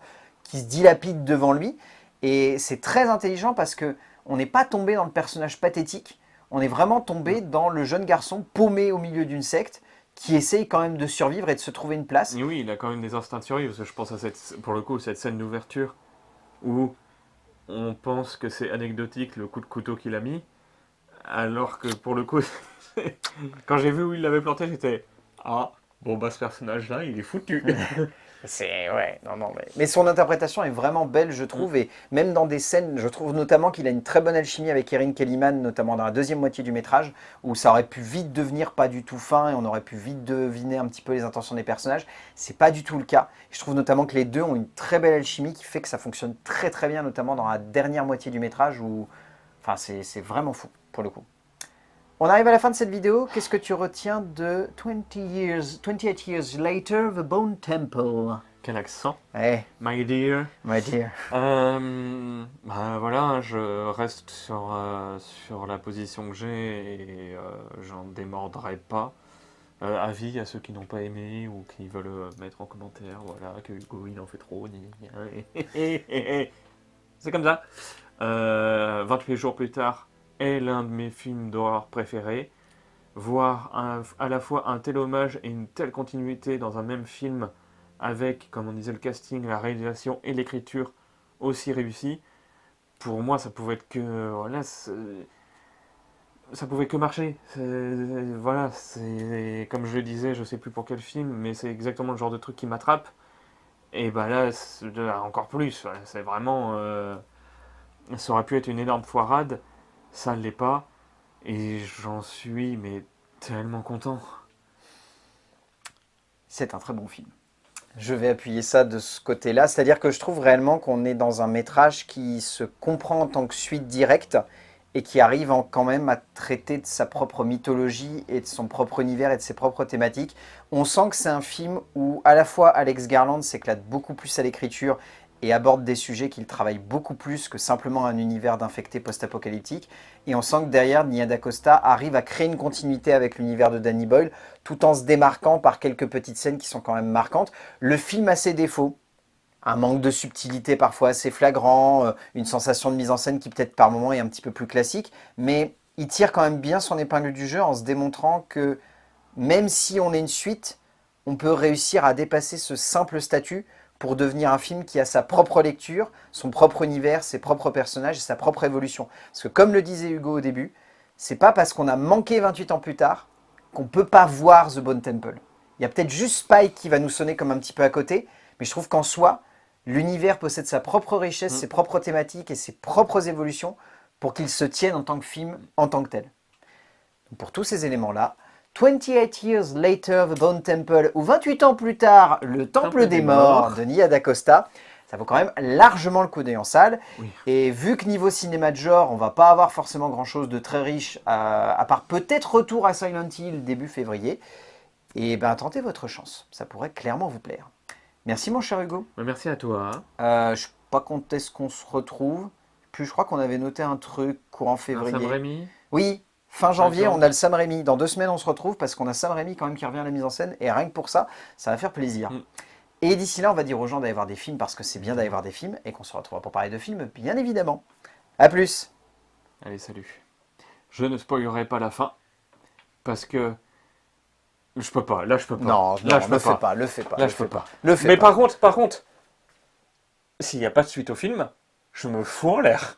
dilapide devant lui. Et c'est très intelligent parce que on n'est pas tombé dans le personnage pathétique, on est vraiment tombé dans le jeune garçon paumé au milieu d'une secte qui essaye quand même de survivre et de se trouver une place. Et oui, il a quand même des instincts de survie, parce que je pense à pour le coup, cette scène d'ouverture où on pense que c'est anecdotique le coup de couteau qu'il a mis, alors que pour le coup, quand j'ai vu où il l'avait planté, j'étais ah, bon bah ce personnage-là, il est foutu. C'est ouais, non, non, mais son interprétation est vraiment belle, je trouve, et même dans des scènes, je trouve notamment qu'il a une très bonne alchimie avec Erin Kellyman, notamment dans la deuxième moitié du métrage, où ça aurait pu vite devenir pas du tout fin et on aurait pu vite deviner un petit peu les intentions des personnages. C'est pas du tout le cas. Je trouve notamment que les deux ont une très belle alchimie qui fait que ça fonctionne très très bien, notamment dans la dernière moitié du métrage, où, enfin, c'est vraiment fou pour le coup. On arrive à la fin de cette vidéo. Qu'est-ce que tu retiens de 28 years later, The Bone Temple? Quel accent, Eh, my dear. my dear. Bah voilà, je reste sur la position que j'ai et j'en démordrai pas. Avis à ceux qui n'ont pas aimé ou qui veulent mettre en commentaire, voilà, que Hugo il en fait trop. C'est comme ça. 28 jours plus tard est l'un de mes films d'horreur préférés. Voir à la fois un tel hommage et une telle continuité dans un même film avec, comme on disait, le casting, la réalisation et l'écriture aussi réussis, pour moi ça pouvait être que... Voilà, ça pouvait que marcher. Voilà, c'est comme je le disais, je sais plus pour quel film, mais c'est exactement le genre de truc qui m'attrape. Et bah là, là, encore plus. Ouais, c'est vraiment, ça aurait pu être une énorme foirade, ça ne l'est pas, et j'en suis mais tellement content. C'est un très bon film. Je vais appuyer ça de ce côté-là. C'est-à-dire que je trouve réellement qu'on est dans un métrage qui se comprend en tant que suite directe et qui arrive quand même à traiter de sa propre mythologie et de son propre univers et de ses propres thématiques. On sent que c'est un film où à la fois Alex Garland s'éclate beaucoup plus à l'écriture et aborde des sujets qu'il travaille beaucoup plus que simplement un univers d'infectés post-apocalyptique. Et on sent que derrière, Nia DaCosta arrive à créer une continuité avec l'univers de Danny Boyle, tout en se démarquant par quelques petites scènes qui sont quand même marquantes. Le film a ses défauts, un manque de subtilité parfois assez flagrant, une sensation de mise en scène qui peut-être par moments est un petit peu plus classique, mais il tire quand même bien son épingle du jeu en se démontrant que même si on est une suite, on peut réussir à dépasser ce simple statut pour devenir un film qui a sa propre lecture, son propre univers, ses propres personnages et sa propre évolution. Parce que comme le disait Hugo au début, c'est pas parce qu'on a manqué 28 ans plus tard qu'on peut pas voir The Bone Temple. Il y a peut-être juste Spike qui va nous sonner comme un petit peu à côté, mais je trouve qu'en soi, l'univers possède sa propre richesse, Mm. ses propres thématiques et ses propres évolutions pour qu'il se tienne en tant que film, en tant que tel. Donc pour tous ces éléments-là, 28 Years Later, The Bone Temple, ou 28 ans plus tard, Le Temple des Morts de Nia DaCosta, ça vaut quand même largement le coup d'œil en salle. Oui. Et vu que niveau cinéma de genre, on va pas avoir forcément grand-chose de très riche, à part peut-être Retour à Silent Hill début février, et ben tentez votre chance, ça pourrait clairement vous plaire. Merci mon cher Hugo. Bah, merci à toi. Je sais pas quand est-ce qu'on se retrouve. Puis je crois qu'on avait noté un truc courant Un Sam février. Raimi. Oui, fin janvier, D'accord. on a le Sam Raimi. Dans 2 semaines, on se retrouve parce qu'on a Sam Raimi quand même qui revient à la mise en scène. Et rien que pour ça, ça va faire plaisir. Mm. Et d'ici là, on va dire aux gens d'aller voir des films parce que c'est bien d'aller voir des films et qu'on se retrouvera pour parler de films, bien évidemment. A plus. Allez, salut. Je ne spoilerai pas la fin parce que je peux pas. Là, je peux pas. Non, là, non, je le peux fais pas. pas, le fais pas. Là, le je fais peux pas. Le fais Mais pas. par contre, s'il n'y a pas de suite au film, je me fous en l'air.